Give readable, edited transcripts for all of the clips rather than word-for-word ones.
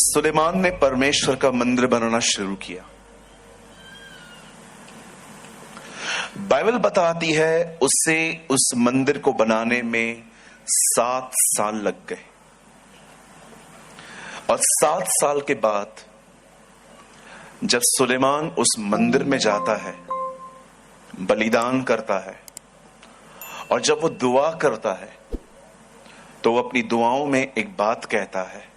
सुलेमान ने परमेश्वर का मंदिर बनाना शुरू किया। बाइबल बताती है उसे उस मंदिर को बनाने में 7 साल लग गए और 7 साल के बाद जब सुलेमान उस मंदिर में जाता है, बलिदान करता है और जब वो दुआ करता है तो वो अपनी दुआओं में एक बात कहता है।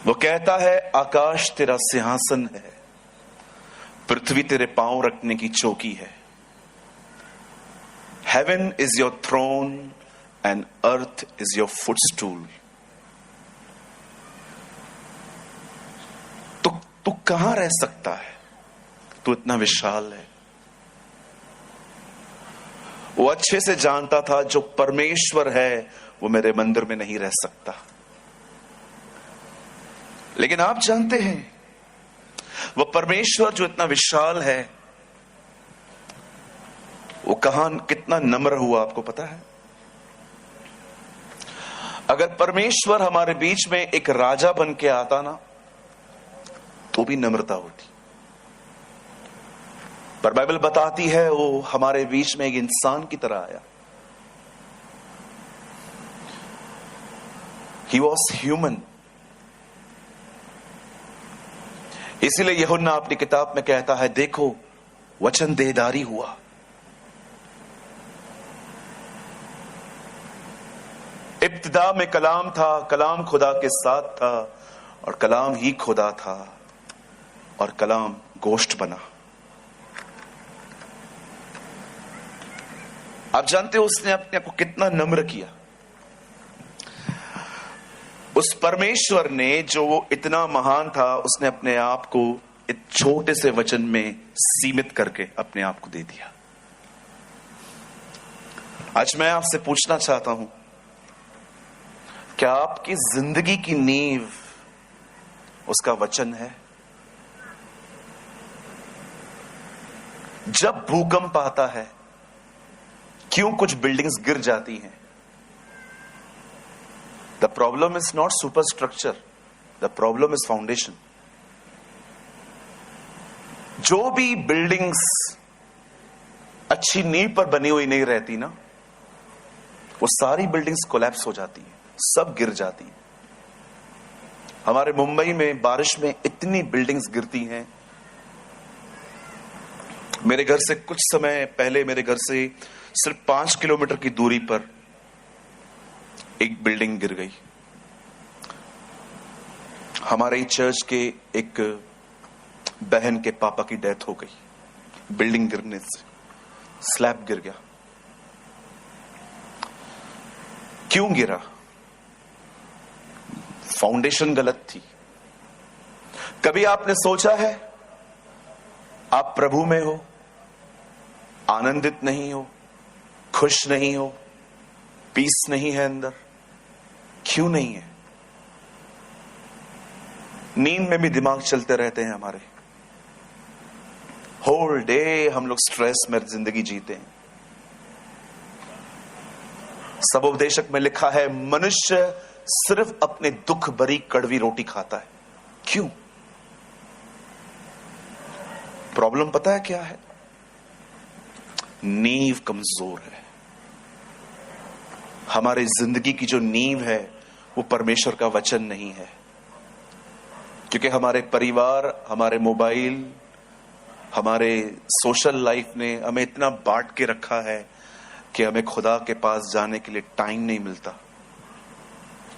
वो कहता है, आकाश तेरा सिंहासन है, पृथ्वी तेरे पांव रखने की चौकी है। Heaven is your throne and earth is your footstool. तू कहां रह सकता है? तू इतना विशाल है। वो अच्छे से जानता था जो परमेश्वर है वो मेरे मंदिर में नहीं रह सकता। लेकिन आप जानते हैं वो परमेश्वर जो इतना विशाल है वो कितना नम्र हुआ, आपको पता है? अगर परमेश्वर हमारे बीच में एक राजा बन के आता ना तो भी नम्रता होती, पर बाइबल बताती है वो हमारे बीच में एक इंसान की तरह आया। He was human। इसीलिए यूहन्ना अपनी किताब में कहता है, देखो वचन देहधारी हुआ। इब्तिदा में कलाम था, कलाम खुदा के साथ था और कलाम ही खुदा था और कलाम गोश्त बना। आप जानते हो उसने अपने आप को कितना नम्र किया। उस परमेश्वर ने जो वो इतना महान था, उसने अपने आप को एक छोटे से वचन में सीमित करके अपने आप को दे दिया। आज मैं आपसे पूछना चाहता हूं, क्या आपकी जिंदगी की नींव उसका वचन है? जब भूकंप आता है, क्यों कुछ बिल्डिंग्स गिर जाती हैं? The problem is not super structure, the problem is foundation. जो भी बिल्डिंग्स अच्छी नींव पर बनी हुई नहीं रहती ना, वो सारी बिल्डिंग्स कोलैप्स हो जाती हैं, सब गिर जाती हैं। हमारे मुंबई में बारिश में इतनी बिल्डिंग्स गिरती हैं। मेरे घर से कुछ समय पहले, मेरे घर से सिर्फ 5 किलोमीटर की दूरी पर एक बिल्डिंग गिर गई। हमारे चर्च के एक बहन के पापा की डेथ हो गई बिल्डिंग गिरने से। स्लैब गिर गया। क्यों गिरा? फाउंडेशन गलत थी। कभी आपने सोचा है आप प्रभु में हो, आनंदित नहीं हो, खुश नहीं हो, पीस नहीं है अंदर? क्यों नहीं है? नींद में भी दिमाग चलते रहते हैं हमारे। होल डे हम लोग स्ट्रेस में जिंदगी जीते हैं। सबोपदेशक में लिखा है, मनुष्य सिर्फ अपने दुख भरी कड़वी रोटी खाता है। क्यों? प्रॉब्लम पता है क्या है? नींव कमजोर है। हमारी जिंदगी की जो नींव है वो परमेश्वर का वचन नहीं है। क्योंकि हमारे परिवार, हमारे मोबाइल, हमारे सोशल लाइफ ने हमें इतना बांट के रखा है कि हमें खुदा के पास जाने के लिए टाइम नहीं मिलता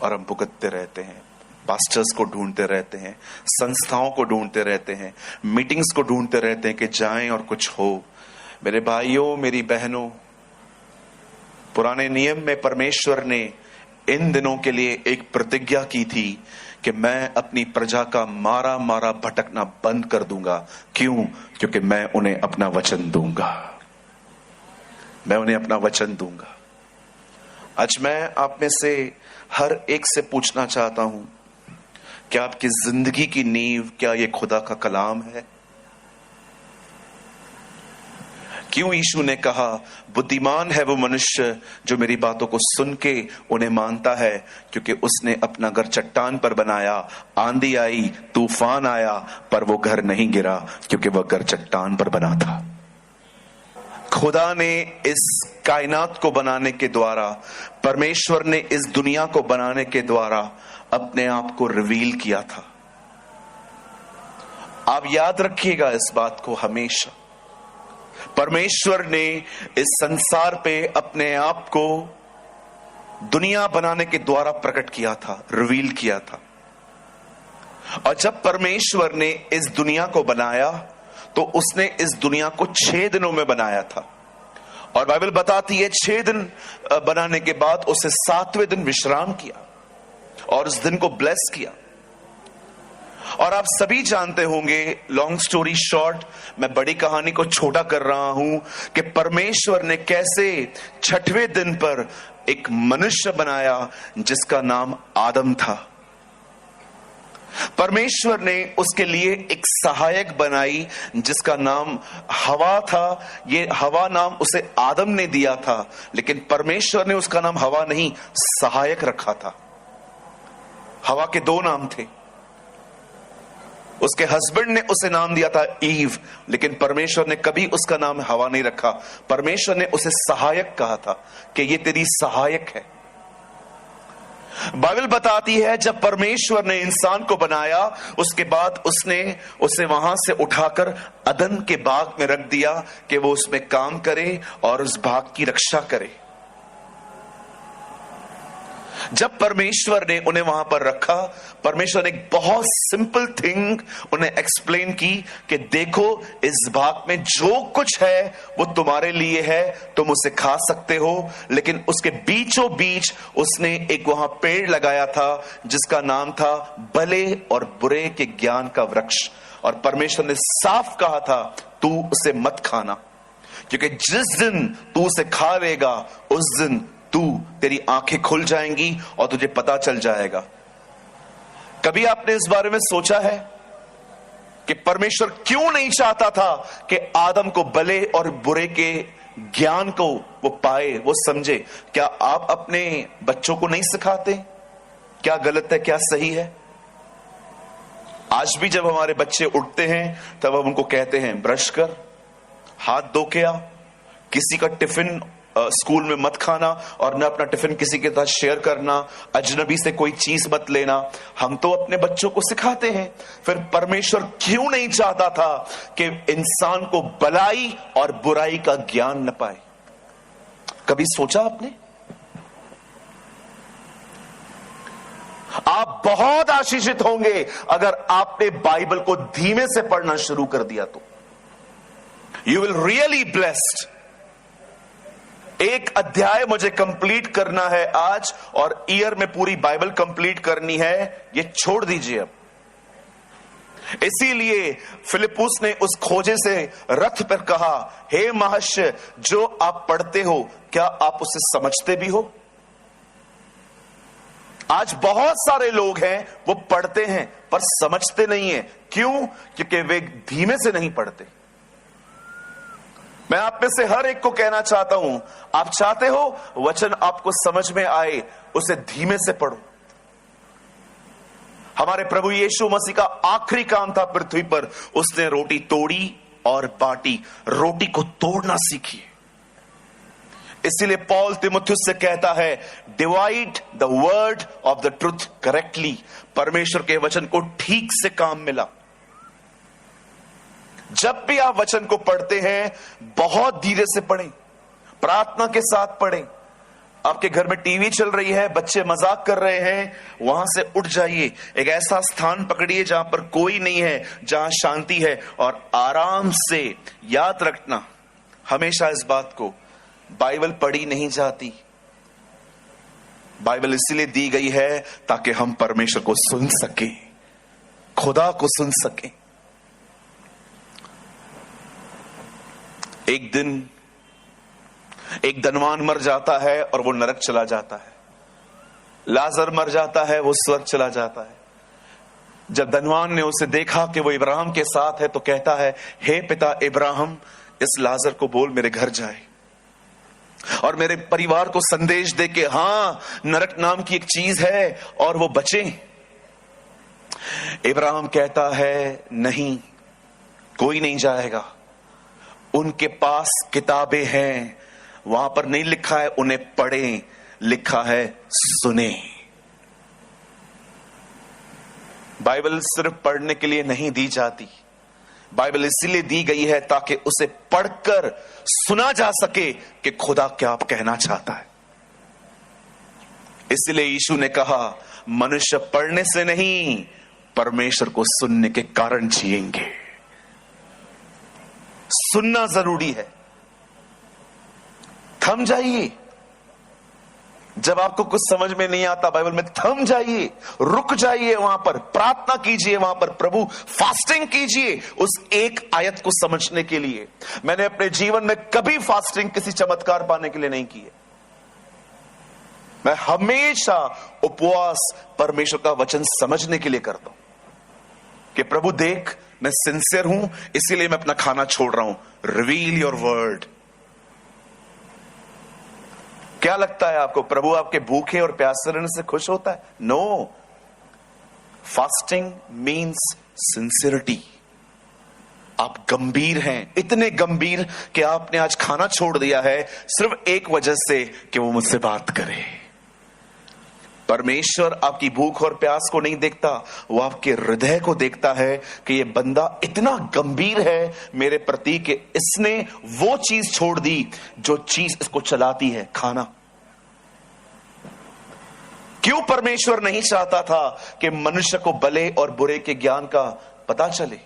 और हम भुगतते रहते हैं। पास्टर्स को ढूंढते रहते हैं, संस्थाओं को ढूंढते रहते हैं, मीटिंग्स को ढूंढते रहते हैं कि जाएं और कुछ हो। मेरे भाइयों, मेरी बहनों, पुराने नियम में परमेश्वर ने इन दिनों के लिए एक प्रतिज्ञा की थी कि मैं अपनी प्रजा का मारा मारा भटकना बंद कर दूंगा। क्यों? क्योंकि मैं उन्हें अपना वचन दूंगा। मैं उन्हें अपना वचन दूंगा। आज मैं आप में से हर एक से पूछना चाहता हूं, क्या आपकी जिंदगी की नींव, क्या ये खुदा का कलाम है? क्यों यीशु ने कहा बुद्धिमान है वो मनुष्य जो मेरी बातों को सुन के उन्हें मानता है? क्योंकि उसने अपना घर चट्टान पर बनाया, आंधी आई, तूफान आया, पर वो घर नहीं गिरा क्योंकि वह घर चट्टान पर बना था। खुदा ने इस कायनात को बनाने के द्वारा, परमेश्वर ने इस दुनिया को बनाने के द्वारा अपने आप को रिवील किया था। आप याद रखिएगा इस बात को हमेशा। परमेश्वर ने इस संसार पे अपने आप को दुनिया बनाने के द्वारा प्रकट किया था, रिवील किया था। और जब परमेश्वर ने इस दुनिया को बनाया तो उसने इस दुनिया को 6 दिनों में बनाया था। और बाइबल बताती है 6 दिन बनाने के बाद उसे 7वें दिन विश्राम किया और उस दिन को ब्लेस किया। और आप सभी जानते होंगे, लॉन्ग स्टोरी शॉर्ट, मैं बड़ी कहानी को छोटा कर रहा हूं, कि परमेश्वर ने कैसे 6वें दिन पर एक मनुष्य बनाया जिसका नाम आदम था। परमेश्वर ने उसके लिए एक सहायक बनाई जिसका नाम हवा था। ये हवा नाम उसे आदम ने दिया था, लेकिन परमेश्वर ने उसका नाम हवा नहीं, सहायक रखा था। हवा के 2 नाम थे। उसके हस्बैंड ने उसे नाम दिया था ईव, लेकिन परमेश्वर ने कभी उसका नाम हवा नहीं रखा। परमेश्वर ने उसे सहायक कहा था कि ये तेरी सहायक है। बाइबल बताती है जब परमेश्वर ने इंसान को बनाया, उसके बाद उसने उसे वहां से उठाकर अदन के बाग में रख दिया कि वो उसमें काम करे और उस बाग की रक्षा करे। जब परमेश्वर ने उन्हें वहां पर रखा, परमेश्वर ने एक बहुत सिंपल थिंग उन्हें एक्सप्लेन की कि देखो, इस बाग में जो कुछ है वो तुम्हारे लिए है, तुम उसे खा सकते हो, लेकिन उसके बीचों बीच उसने एक वहां पेड़ लगाया था जिसका नाम था भले और बुरे के ज्ञान का वृक्ष। और परमेश्वर ने साफ कहा था तू उसे मत खाना, क्योंकि जिस दिन तू उसे खा लेगा उस दिन तेरी आंखें खुल जाएंगी और तुझे पता चल जाएगा। कभी आपने इस बारे में सोचा है कि परमेश्वर क्यों नहीं चाहता था कि आदम को भले और बुरे के ज्ञान को वो पाए, वो समझे? क्या आप अपने बच्चों को नहीं सिखाते क्या गलत है, क्या सही है? आज भी जब हमारे बच्चे उठते हैं तब हम उनको कहते हैं ब्रश कर, हाथ धो के आ, किसी का टिफिन स्कूल में मत खाना और न अपना टिफिन किसी के साथ शेयर करना, अजनबी से कोई चीज मत लेना। हम तो अपने बच्चों को सिखाते हैं। फिर परमेश्वर क्यों नहीं चाहता था कि इंसान को भलाई और बुराई का ज्ञान न पाए? कभी सोचा आपने? आप बहुत आशीषित होंगे अगर आपने बाइबल को धीमे से पढ़ना शुरू कर दिया तो। You will really blessed. एक अध्याय मुझे कंप्लीट करना है आज, और ईयर में पूरी बाइबल कंप्लीट करनी है, ये छोड़ दीजिए अब। इसीलिए फिलिप्पुस ने उस खोजे से रथ पर कहा, हे महाशय, जो आप पढ़ते हो क्या आप उसे समझते भी हो? आज बहुत सारे लोग हैं वो पढ़ते हैं पर समझते नहीं है। क्यों? क्योंकि वे धीमे से नहीं पढ़ते। मैं आप में से हर एक को कहना चाहता हूं, आप चाहते हो वचन आपको समझ में आए, उसे धीमे से पढ़ो। हमारे प्रभु यीशु मसीह का आखिरी काम था पृथ्वी पर, उसने रोटी तोड़ी और बांटी। रोटी को तोड़ना सीखिए। इसीलिए पॉल तिमुथियुस से कहता है, divide the word of the truth correctly. परमेश्वर के वचन को ठीक से काम मिला। जब भी आप वचन को पढ़ते हैं बहुत धीरे से पढ़ें, प्रार्थना के साथ पढ़ें। आपके घर में टीवी चल रही है, बच्चे मजाक कर रहे हैं, वहां से उठ जाइए, एक ऐसा स्थान पकड़िए जहां पर कोई नहीं है, जहां शांति है, और आराम से याद रखना हमेशा इस बात को, बाइबल पढ़ी नहीं जाती। बाइबल इसलिए दी गई है ताकि हम परमेश्वर को सुन सके, खुदा को सुन सके। एक दिन एक धनवान मर जाता है और वो नरक चला जाता है। लाजर मर जाता है, वो स्वर्ग चला जाता है। जब धनवान ने उसे देखा कि वो इब्राहिम के साथ है तो कहता है, हे पिता इब्राहिम, इस लाजर को बोल मेरे घर जाए और मेरे परिवार को संदेश दे कि हां, नरक नाम की एक चीज है और वो बचे। इब्राहिम कहता है नहीं, कोई नहीं जाएगा। उनके पास किताबें हैं, वहां पर नहीं लिखा है उन्हें पढ़ें, लिखा है सुने। बाइबल सिर्फ पढ़ने के लिए नहीं दी जाती, बाइबल इसलिए दी गई है ताकि उसे पढ़कर सुना जा सके कि खुदा क्या कहना चाहता है। इसलिए यीशु ने कहा मनुष्य पढ़ने से नहीं, परमेश्वर को सुनने के कारण जिएंगे। सुनना जरूरी है। थम जाइए, जब आपको कुछ समझ में नहीं आता बाइबल में, थम जाइए, रुक जाइए, वहां पर प्रार्थना कीजिए, वहां पर प्रभु फास्टिंग कीजिए उस एक आयत को समझने के लिए। मैंने अपने जीवन में कभी फास्टिंग किसी चमत्कार पाने के लिए नहीं की है। मैं हमेशा उपवास परमेश्वर का वचन समझने के लिए करता हूं कि प्रभु देख, मैं सिंसियर हूं, इसीलिए मैं अपना खाना छोड़ रहा हूं। Reveal your word. क्या लगता है आपको प्रभु आपके भूखे और प्यासे रहने से खुश होता है? नो। Fasting means sincerity. आप गंभीर हैं, इतने गंभीर कि आपने आज खाना छोड़ दिया है सिर्फ एक वजह से कि वो मुझसे बात करे। परमेश्वर आपकी भूख और प्यास को नहीं देखता, वो आपके हृदय को देखता है कि ये बंदा इतना गंभीर है मेरे प्रति कि इसने वो चीज छोड़ दी जो चीज इसको चलाती है, खाना। क्यों परमेश्वर नहीं चाहता था कि मनुष्य को भले और बुरे के ज्ञान का पता चले?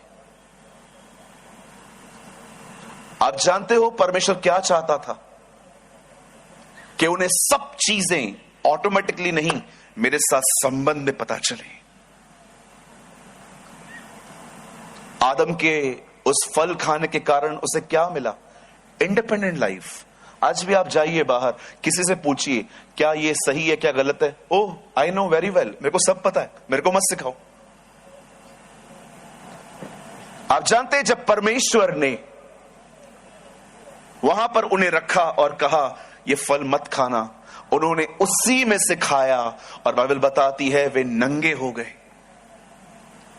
आप जानते हो परमेश्वर क्या चाहता था? कि उन्हें सब चीजें ऑटोमेटिकली नहीं, मेरे साथ संबंध में पता चले। आदम के उस फल खाने के कारण उसे क्या मिला? Independent life. आज भी आप जाइए बाहर, किसी से पूछिए क्या ये सही है, क्या गलत है। ओह, आई नो वेरी वेल, मेरे को सब पता है, मेरे को मत सिखाओ। आप जानते हैं जब परमेश्वर ने वहां पर उन्हें रखा और कहा ये फल मत खाना, उन्होंने उसी में से खाया और बाइबल बताती है वे नंगे हो गए।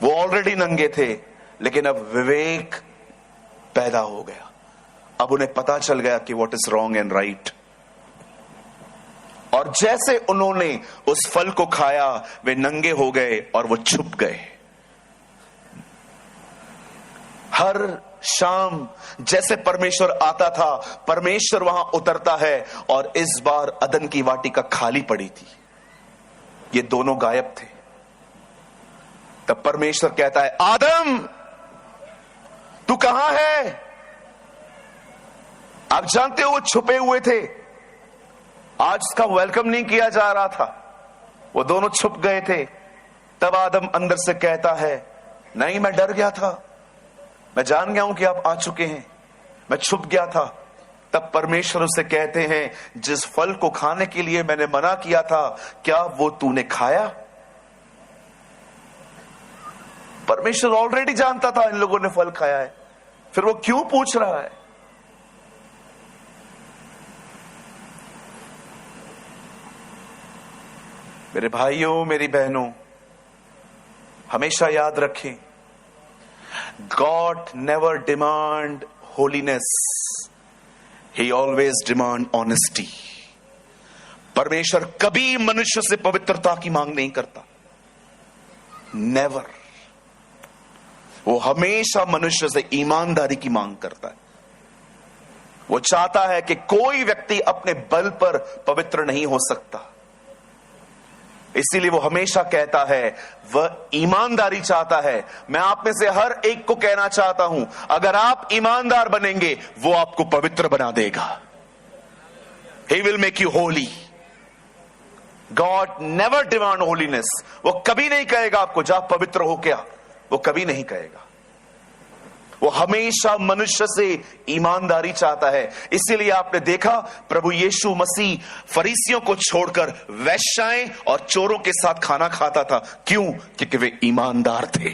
वो ऑलरेडी नंगे थे, लेकिन अब विवेक पैदा हो गया। अब उन्हें पता चल गया कि what is wrong and right. और जैसे उन्होंने उस फल को खाया, वे नंगे हो गए और वो छुप गए। हर शाम जैसे परमेश्वर आता था, परमेश्वर वहां उतरता है, और इस बार अदन की वाटिका खाली पड़ी थी, ये दोनों गायब थे। तब परमेश्वर कहता है आदम तू कहां है? आप जानते हो वो छुपे हुए थे, आज उसका वेलकम नहीं किया जा रहा था, वो दोनों छुप गए थे। तब आदम अंदर से कहता है नहीं, मैं डर गया था, मैं जान गया हूं कि आप आ चुके हैं, मैं छुप गया था। तब परमेश्वर उसे कहते हैं जिस फल को खाने के लिए मैंने मना किया था, क्या वो तूने खाया? परमेश्वर ऑलरेडी जानता था इन लोगों ने फल खाया है, फिर वो क्यों पूछ रहा है? मेरे भाइयों, मेरी बहनों, हमेशा याद रखें, God never demand holiness, He always demand honesty. परमेश्वर कभी मनुष्य से पवित्रता की मांग नहीं करता, नेवर। वो हमेशा मनुष्य से ईमानदारी की मांग करता है। वो चाहता है कि कोई व्यक्ति अपने बल पर पवित्र नहीं हो सकता, इसीलिए वो हमेशा कहता है, वह ईमानदारी चाहता है। मैं आप में से हर एक को कहना चाहता हूं, अगर आप ईमानदार बनेंगे वो आपको पवित्र बना देगा। He will make you holy. God never demand holiness. वो कभी नहीं कहेगा आपको जा पवित्र हो क्या, वो कभी नहीं कहेगा। वो हमेशा मनुष्य से ईमानदारी चाहता है। इसीलिए आपने देखा प्रभु यीशु मसीह फरीसियों को छोड़कर वैश्याएं और चोरों के साथ खाना खाता था। क्यों? क्योंकि वे ईमानदार थे,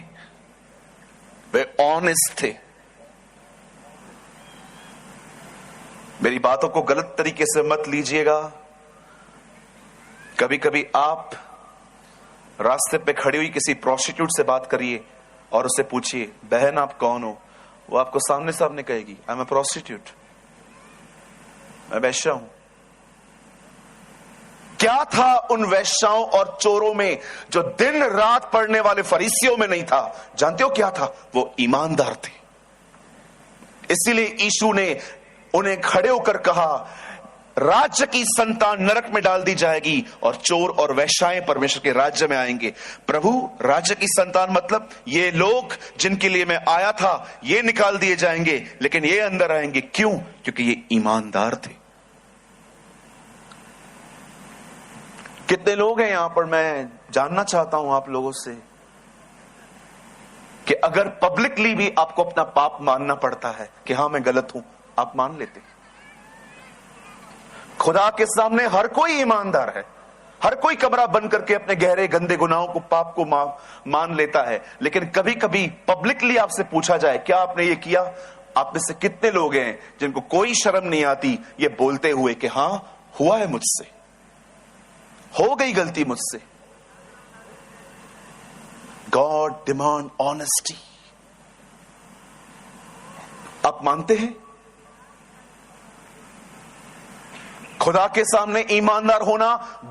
वे ऑनेस्ट थे। मेरी बातों को गलत तरीके से मत लीजिएगा। कभी कभी आप रास्ते पे खड़ी हुई किसी प्रोस्टिट्यूट से बात करिए और उससे पूछिए, बहन आप कौन हो? वो आपको सामने सामने कहेगी, आई एम अ प्रोस्टिट्यूट, मैं वैश्या हूं। क्या था उन वैश्याओं और चोरों में जो दिन रात पढ़ने वाले फरीसियों में नहीं था? जानते हो क्या था? वो ईमानदार थे। इसीलिए यीशु ने उन्हें खड़े होकर कहा, राज्य की संतान नरक में डाल दी जाएगी और चोर और वैश्याएं परमेश्वर के राज्य में आएंगे। प्रभु, राज्य की संतान मतलब ये लोग जिनके लिए मैं आया था, ये निकाल दिए जाएंगे, लेकिन ये अंदर आएंगे। क्यों? क्योंकि ये ईमानदार थे। कितने लोग हैं यहां पर, मैं जानना चाहता हूं आप लोगों से कि अगर पब्लिकली भी आपको अपना पाप मानना पड़ता है कि हां मैं गलत हूं, आप मान लेते? खुदा के सामने हर कोई ईमानदार है, हर कोई कमरा बंद करके अपने गहरे गंदे गुनाहों को, पाप को मान लेता है। लेकिन कभी कभी पब्लिकली आपसे पूछा जाए, क्या आपने ये किया? आप में से कितने लोग हैं जिनको कोई शर्म नहीं आती ये बोलते हुए कि हां हुआ है मुझसे, हो गई गलती मुझसे? God demand honesty. आप मानते हैं? खुदा के सामने ईमानदार होना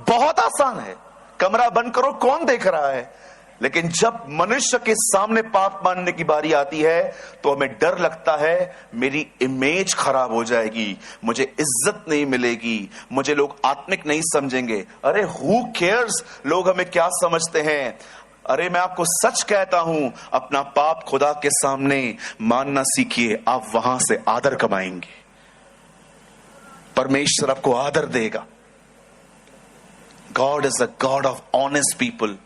बहुत आसान है। कमरा बंद करो, कौन देख रहा है? लेकिन जब मनुष्य के सामने पाप मानने की बारी आती है तो हमें डर लगता है, मेरी इमेज खराब हो जाएगी, मुझे इज्जत नहीं मिलेगी, मुझे लोग आत्मिक नहीं समझेंगे। अरे हु केयर्स, लोग हमें क्या समझते हैं? अरे मैं आपको सच कहता हूं, अपना पाप खुदा के सामने मानना सीखिए, आप वहां से आदर कमाएंगे। परमेश्वर आपको आदर देगा। God is a God of honest people.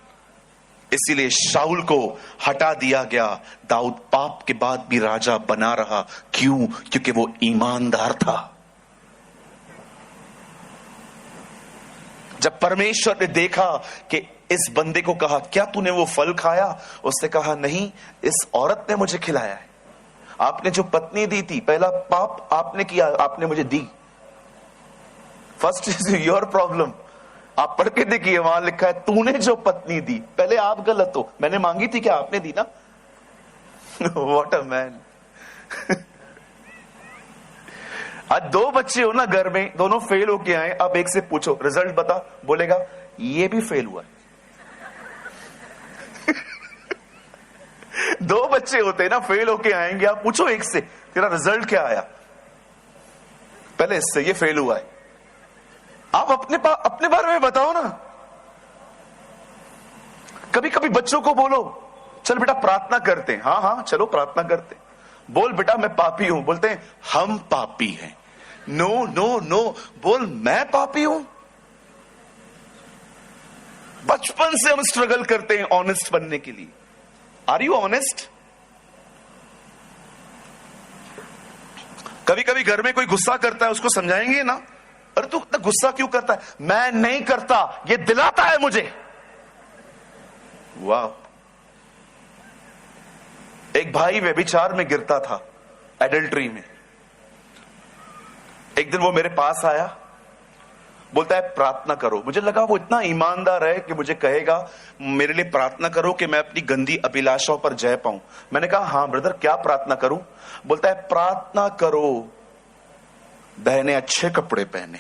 इसीलिए शाऊल को हटा दिया गया, दाऊद पाप के बाद भी राजा बना रहा। क्यों? क्योंकि वो ईमानदार था। जब परमेश्वर ने देखा कि इस बंदे को कहा, क्या तूने वो फल खाया? उसने कहा, नहीं, इस औरत ने मुझे खिलाया है। आपने जो पत्नी दी थी, पहला पाप आपने किया, आपने मुझे दी। First is your problem. आप पढ़ के देखिए, वहां लिखा है तूने जो पत्नी दी, पहले आप गलत हो। मैंने मांगी थी क्या? आपने दी ना। What a man. आज दो बच्चे हो ना घर में, दोनों फेल होके आए, अब एक से पूछो रिजल्ट बता, बोलेगा ये भी फेल हुआ है। दो बच्चे होते ना, फेल होके आएंगे, आप पूछो एक से, तेरा रिजल्ट क्या आया? पहले इससे ये फेल हुआ है। आप अपने बारे में बताओ ना। कभी कभी बच्चों को बोलो, चल बेटा प्रार्थना करते हैं। हाँ हाँ चलो प्रार्थना करते हैं। बोल बेटा मैं पापी हूं। बोलते हैं हम पापी हैं। नो नो नो, बोल मैं पापी हूं। बचपन से हम स्ट्रगल करते हैं ऑनेस्ट बनने के लिए। Are you honest? कभी कभी घर में कोई गुस्सा करता है, उसको समझाएंगे ना, अरे तू इतना गुस्सा क्यों करता है? मैं नहीं करता, ये दिलाता है मुझे। वाह। एक भाई व्यभिचार में गिरता था, एडल्ट्री में। एक दिन वो मेरे पास आया, बोलता है प्रार्थना करो। मुझे लगा वो इतना ईमानदार है कि मुझे कहेगा मेरे लिए प्रार्थना करो कि मैं अपनी गंदी अभिलाषाओं पर जय पाऊं। मैंने कहा हाँ ब्रदर, क्या प्रार्थना करूं? बोलता है प्रार्थना करो बहनें अच्छे कपड़े पहने।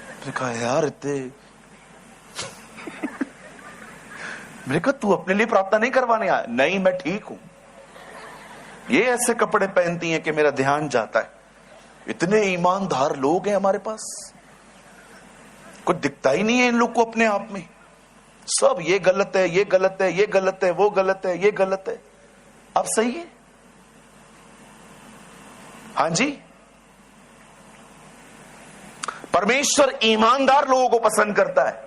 मैंने कहा यार इतने मैंने कहा तू अपने लिए प्रार्थना नहीं करवाने आया? नहीं मैं ठीक हूं, ये ऐसे कपड़े पहनती हैं कि मेरा ध्यान जाता है। इतने ईमानदार लोग हैं हमारे पास, कुछ दिखता ही नहीं है इन लोग को अपने आप में। सब ये गलत है, ये गलत है, ये गलत है, वो गलत है, ये गलत है। अब सही है? हाँ जी। परमेश्वर ईमानदार लोगों को पसंद करता है।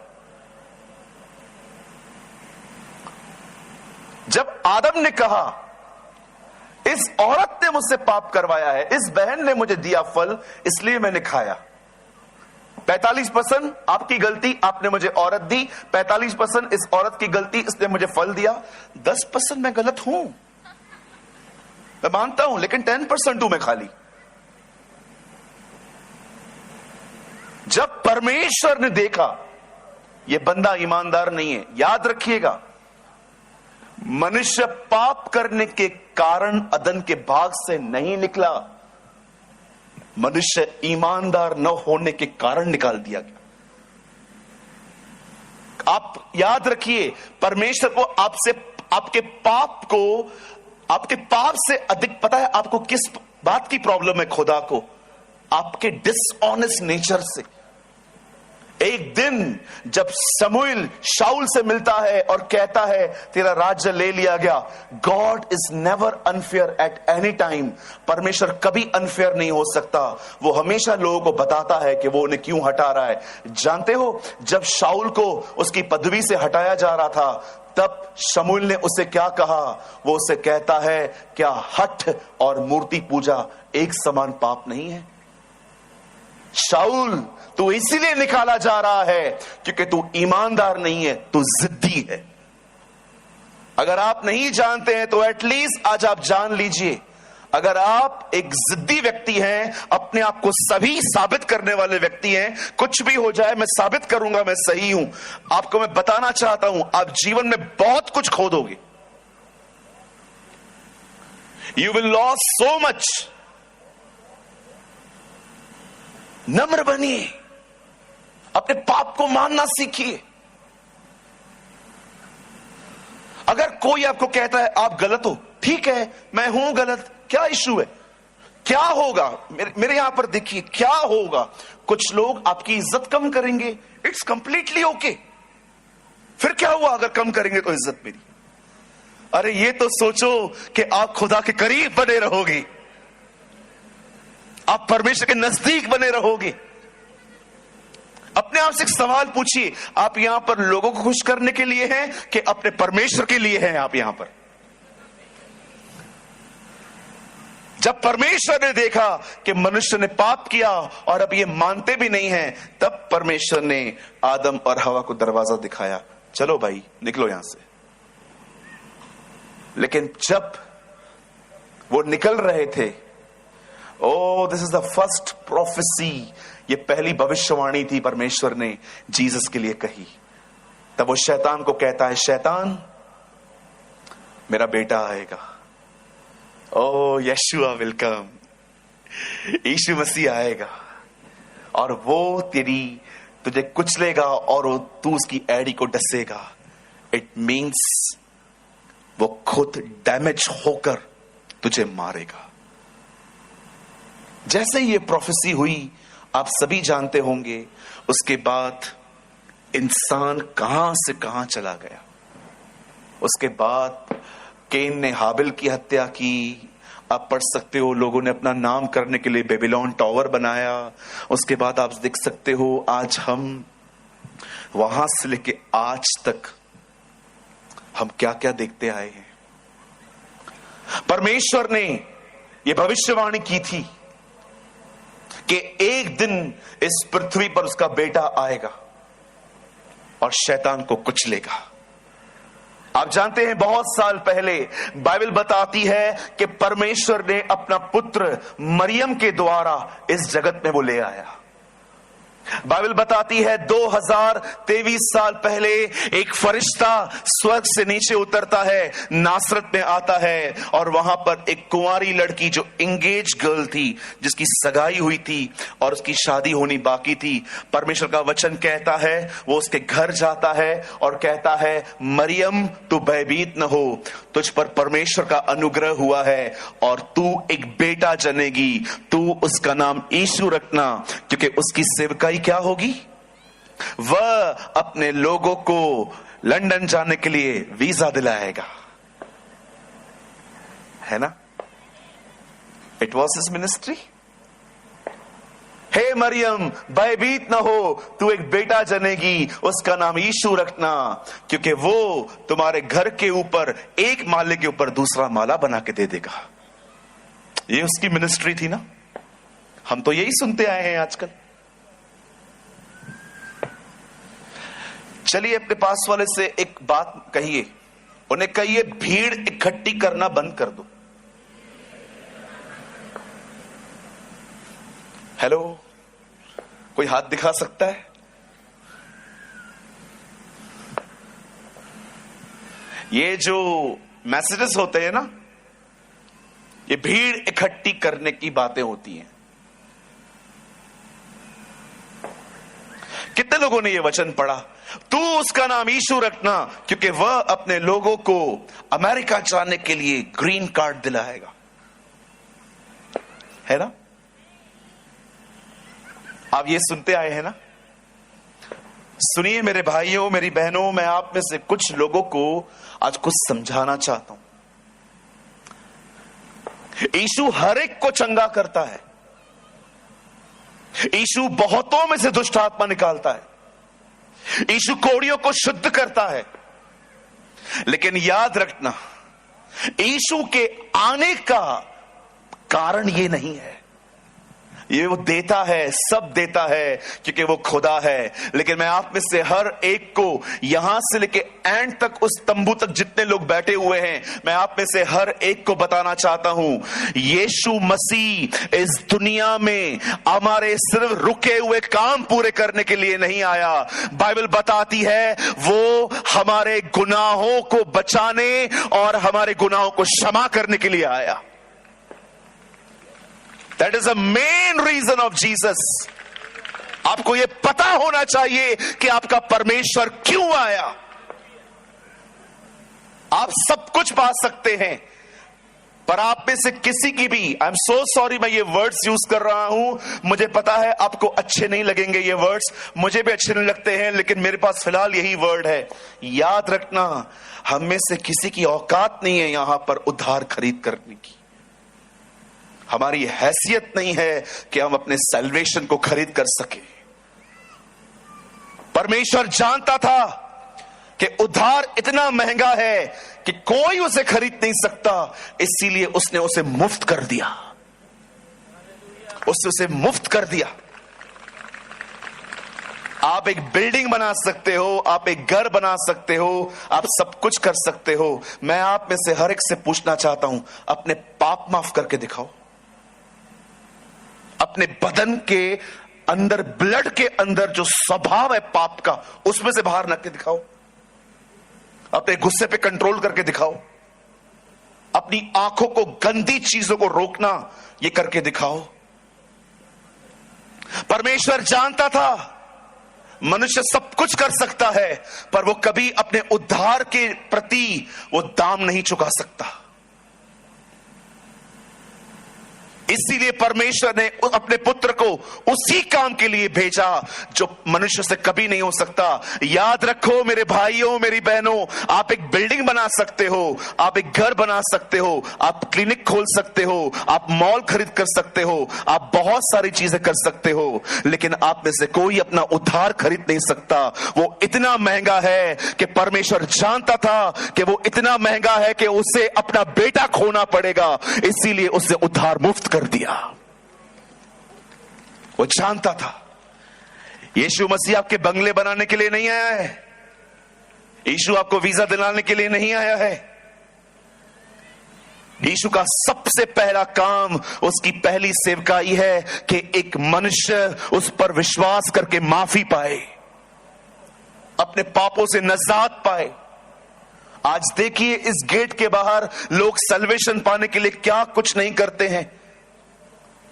जब आदम ने कहा इस औरत ने मुझसे पाप करवाया है, इस बहन ने मुझे दिया फल इसलिए मैंने खाया, 45% आपकी गलती, आपने मुझे औरत दी, 45% इस औरत की गलती, इसने मुझे फल दिया, 10% मैं गलत हूं। मैं मानता हूं, लेकिन 10% हूं मैं खाली। जब परमेश्वर ने देखा ये बंदा ईमानदार नहीं है, याद रखिएगा, मनुष्य पाप करने के कारण अदन के बाग से नहीं निकला, मनुष्य ईमानदार न होने के कारण निकाल दिया गया। आप याद रखिए, परमेश्वर को आपसे, आपके पाप से अधिक पता है आपको किस बात की प्रॉब्लम है। खुदा को आपके डिसऑनेस्ट नेचर से। एक दिन जब शमूएल शाऊल से मिलता है और कहता है तेरा राज्य ले लिया गया, God is never unfair at any time. परमेश्वर कभी अनफेयर नहीं हो सकता। वो हमेशा लोगों को बताता है कि वो उन्हें क्यों हटा रहा है। जानते हो, जब शाऊल को उसकी पदवी से हटाया जा रहा था, तब शमूएल ने उसे क्या कहा? वो उसे कहता है, क्या हठ और मूर्ति पूजा एक समान पाप नहीं है? शाऊल, तू इसीलिए निकाला जा रहा है क्योंकि तू ईमानदार नहीं है, तू जिद्दी है। अगर आप नहीं जानते हैं तो एटलीस्ट आज आप जान लीजिए, अगर आप एक जिद्दी व्यक्ति हैं, अपने आप को सभी साबित करने वाले व्यक्ति हैं, कुछ भी हो जाए मैं साबित करूंगा मैं सही हूं, आपको मैं बताना चाहता हूं, आप जीवन में बहुत कुछ खो दोगे। You will loss so much. नम्र बनिए, अपने पाप को मानना सीखिए। अगर कोई आपको कहता है आप गलत हो, ठीक है, मैं हूं गलत, क्या इशू है? क्या होगा? मेरे यहां पर देखिए क्या होगा। कुछ लोग आपकी इज्जत कम करेंगे, इट्स कंप्लीटली ओके। फिर क्या हुआ अगर कम करेंगे तो इज्जत मेरी? अरे ये तो सोचो कि आप खुदा के करीब बने रहोगे, आप परमेश्वर के नजदीक बने रहोगे। अपने आप से एक सवाल पूछिए, आप यहां पर लोगों को खुश करने के लिए हैं कि अपने परमेश्वर के लिए हैं? आप यहां पर, जब परमेश्वर ने देखा कि मनुष्य ने पाप किया और अब ये मानते भी नहीं हैं, तब परमेश्वर ने आदम और हवा को दरवाजा दिखाया, चलो भाई निकलो यहां से। लेकिन जब वो निकल रहे थे, oh this is the first prophecy, ये पहली भविष्यवाणी थी परमेश्वर ने जीसस के लिए कही। तब वो शैतान को कहता है, शैतान मेरा बेटा आएगा, ओ यशुआ वेलकम, यीशु मसीह आएगा और वो तुझे कुचलेगा और तू उसकी एड़ी को डसेगा। इट मीन्स वो खुद डैमेज होकर तुझे मारेगा। जैसे ये प्रोफेसी हुई, आप सभी जानते होंगे, उसके बाद इंसान कहां से कहां चला गया। उसके बाद केन ने हाबिल की हत्या की। आप पढ़ सकते हो, लोगों ने अपना नाम करने के लिए बेबीलोन टावर बनाया। उसके बाद आप देख सकते हो, आज हम वहां से लेके आज तक हम क्या क्या देखते आए हैं। परमेश्वर ने यह भविष्यवाणी की थी कि एक दिन इस पृथ्वी पर उसका बेटा आएगा और शैतान को कुचलेगा। आप जानते हैं, बहुत साल पहले बाइबल बताती है कि परमेश्वर ने अपना पुत्र मरियम के द्वारा इस जगत में वो ले आया। बाइबल बताती है 2023 साल पहले एक फरिश्ता स्वर्ग से नीचे उतरता है, नासरत में आता है और वहां पर एक कुंवारी लड़की जो एंगेज गर्ल थी, जिसकी सगाई हुई थी और उसकी शादी होनी बाकी थी, परमेश्वर का वचन कहता है वो उसके घर जाता है और कहता है, मरियम तू भयभीत न हो, तुझ पर परमेश्वर का अनुग्रह हुआ है और तू एक बेटा जनेगी, तू उसका नाम यीशु रखना, क्योंकि उसकी सेवकाई क्या होगी? वह अपने लोगों को लंदन जाने के लिए वीजा दिलाएगा। है ना? It was his ministry. हे मरियम भयभीत ना हो, तू एक बेटा जनेगी, उसका नाम यीशु रखना, क्योंकि वो तुम्हारे घर के ऊपर एक माले के ऊपर दूसरा माला बना के दे देगा। ये उसकी मिनिस्ट्री थी ना। हम तो यही सुनते आए हैं आजकल। चलिए अपने पास वाले से एक बात कहिए, उन्हें कहिए भीड़ इकट्ठी करना बंद कर दो। हेलो, कोई हाथ दिखा सकता है? ये जो मैसेजेस होते हैं ना, ये भीड़ इकट्ठी करने की बातें होती हैं। कितने लोगों ने ये वचन पढ़ा? तू उसका नाम यीशु रखना, क्योंकि वह अपने लोगों को अमेरिका जाने के लिए ग्रीन कार्ड दिलाएगा। है ना? आप ये सुनते आए हैं ना? सुनिए मेरे भाइयों, मेरी बहनों, मैं आप में से कुछ लोगों को आज कुछ समझाना चाहता हूं। यीशु हर एक को चंगा करता है। यीशु बहुतों में से दुष्ट आत्मा निकालता है। यीशु कोढ़ियों को शुद्ध करता है। लेकिन याद रखना, यीशु के आने का कारण ये नहीं है। ये वो देता है, सब देता है, क्योंकि वो खुदा है। लेकिन मैं आप में से हर एक को, यहां से लेके एंड तक, उस तंबू तक जितने लोग बैठे हुए हैं, मैं आप में से हर एक को बताना चाहता हूं, यीशु मसीह इस दुनिया में हमारे सिर्फ रुके हुए काम पूरे करने के लिए नहीं आया। बाइबल बताती है वो हमारे गुनाहों को बचाने और हमारे गुनाहों को क्षमा करने के लिए आया। That is the main reason of Jesus. आपको यह पता होना चाहिए कि आपका परमेश्वर क्यों आया। आप सब कुछ पा सकते हैं, पर आप में से किसी की भी, आई एम सो सॉरी मैं ये वर्ड्स यूज कर रहा हूं, मुझे पता है आपको अच्छे नहीं लगेंगे ये वर्ड्स, मुझे भी अच्छे नहीं लगते हैं, लेकिन मेरे पास फिलहाल यही वर्ड है। याद रखना, हम में से किसी की औकात नहीं है यहां पर उद्धार खरीद करने की। हमारी हैसियत नहीं है कि हम अपने सैल्वेशन को खरीद कर सके। परमेश्वर जानता था कि उद्धार इतना महंगा है कि कोई उसे खरीद नहीं सकता, इसीलिए उसने उसे मुफ्त कर दिया। उसने उसे मुफ्त कर दिया। आप एक बिल्डिंग बना सकते हो, आप एक घर बना सकते हो, आप सब कुछ कर सकते हो। मैं आप में से हर एक से पूछना चाहता हूं, अपने पाप माफ करके दिखाओ। अपने बदन के अंदर, ब्लड के अंदर जो स्वभाव है पाप का, उसमें से बाहर निकल के दिखाओ। अपने गुस्से पे कंट्रोल करके दिखाओ। अपनी आंखों को गंदी चीजों को रोकना, ये करके दिखाओ। परमेश्वर जानता था मनुष्य सब कुछ कर सकता है, पर वो कभी अपने उद्धार के प्रति वो दाम नहीं चुका सकता। इसीलिए परमेश्वर ने अपने पुत्र को उसी काम के लिए भेजा जो मनुष्य से कभी नहीं हो सकता। याद रखो मेरे भाइयों, मेरी बहनों, आप एक बिल्डिंग बना सकते हो, आप एक घर बना सकते हो, आप क्लिनिक खोल सकते हो, आप मॉल खरीद कर सकते हो, आप बहुत सारी चीजें कर सकते हो, लेकिन आप में से कोई अपना उद्धार खरीद नहीं सकता। वो इतना महंगा है कि परमेश्वर जानता था कि वो इतना महंगा है कि उसे अपना बेटा खोना पड़ेगा, इसीलिए उसने उद्धार मुफ्त कर दिया। वो जानता था। यीशु मसीह आपके बंगले बनाने के लिए नहीं आया है। यीशु आपको वीजा दिलाने के लिए नहीं आया है। यीशु का सबसे पहला काम, उसकी पहली सेवकाई है कि एक मनुष्य उस पर विश्वास करके माफी पाए, अपने पापों से नजात पाए। आज देखिए इस गेट के बाहर लोग सल्वेशन पाने के लिए क्या कुछ नहीं करते हैं।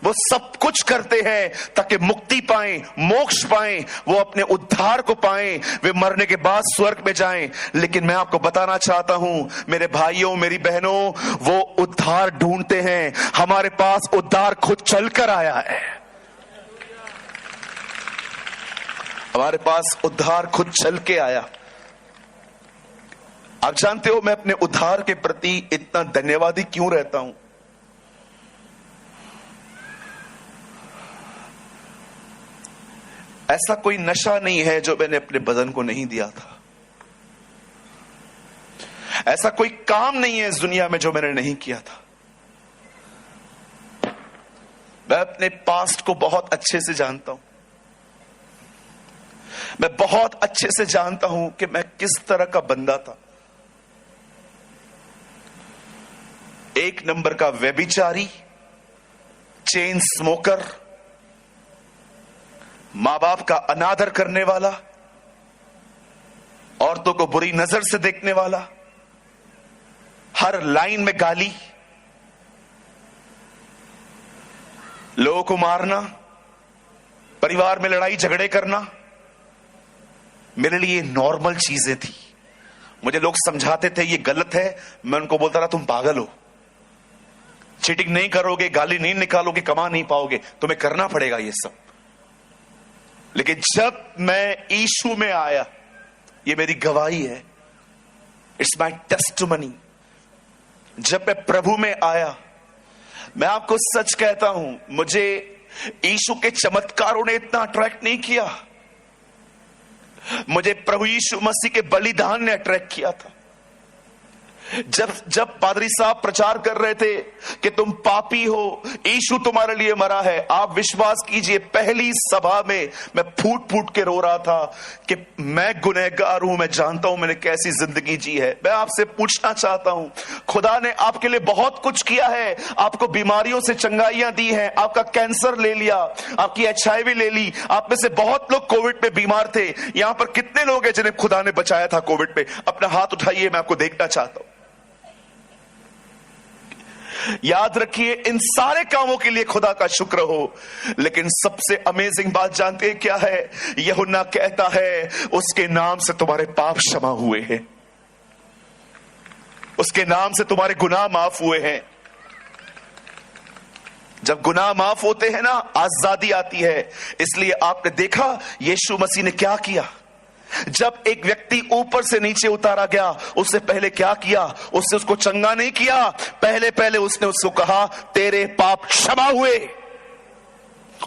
वो सब कुछ करते हैं ताकि मुक्ति पाएं, मोक्ष पाएं, वो अपने उद्धार को पाएं, वे मरने के बाद स्वर्ग में जाएं। लेकिन मैं आपको बताना चाहता हूं मेरे भाइयों, मेरी बहनों, वो उद्धार ढूंढते हैं। हमारे पास उद्धार खुद चलकर आया है। हमारे पास उद्धार खुद चल के आया। आप जानते हो मैं अपने उद्धार के प्रति इतना धन्यवादी क्यों रहता हूं? ऐसा कोई नशा नहीं है जो मैंने अपने बदन को नहीं दिया था। ऐसा कोई काम नहीं है इस दुनिया में जो मैंने नहीं किया था। मैं अपने पास्ट को बहुत अच्छे से जानता हूं। मैं बहुत अच्छे से जानता हूं कि मैं किस तरह का बंदा था। एक नंबर का व्यभिचारी, चेन स्मोकर, मां बाप का अनादर करने वाला, औरतों को बुरी नजर से देखने वाला, हर लाइन में गाली, लोगों को मारना, परिवार में लड़ाई झगड़े करना, मेरे लिए नॉर्मल चीजें थी। मुझे लोग समझाते थे ये गलत है, मैं उनको बोलता रहा तुम पागल हो, चीटिंग नहीं करोगे, गाली नहीं निकालोगे, कमा नहीं पाओगे, तुम्हें करना पड़ेगा ये सब। लेकिन जब मैं यीशु में आया, ये मेरी गवाही है, इट्स माय टेस्टिमनी, जब मैं प्रभु में आया, मैं आपको सच कहता हूं, मुझे यीशु के चमत्कारों ने इतना अट्रैक्ट नहीं किया, मुझे प्रभु यीशु मसीह के बलिदान ने अट्रैक्ट किया था। जब पादरी साहब प्रचार कर रहे थे कि तुम पापी हो, यीशु तुम्हारे लिए मरा है, आप विश्वास कीजिए पहली सभा में मैं फूट फूट के रो रहा था कि मैं गुनहगार हूं, मैं जानता हूं मैंने कैसी जिंदगी जी है। मैं आपसे पूछना चाहता हूं, खुदा ने आपके लिए बहुत कुछ किया है, आपको बीमारियों से चंगाइयां दी हैं, आपका कैंसर ले लिया, आपकी HIV ले ली, आप में से बहुत लोग कोविड में बीमार थे। यहां पर कितने लोग हैं जिन्हें खुदा ने बचाया था कोविड में? अपना हाथ उठाइए, मैं आपको देखना चाहता हूं। याद रखिए, इन सारे कामों के लिए खुदा का शुक्र हो। लेकिन सबसे अमेजिंग बात जानते हैं क्या है? यूहन्ना कहता है उसके नाम से तुम्हारे पाप क्षमा हुए हैं, उसके नाम से तुम्हारे गुनाह माफ हुए हैं। जब गुनाह माफ होते हैं ना, आजादी आती है। इसलिए आपने देखा यीशु मसीह ने क्या किया। जब एक व्यक्ति ऊपर से नीचे उतारा गया, उससे पहले क्या किया? उसने उसको चंगा नहीं किया, पहले उसने उसको कहा तेरे पाप क्षमा हुए।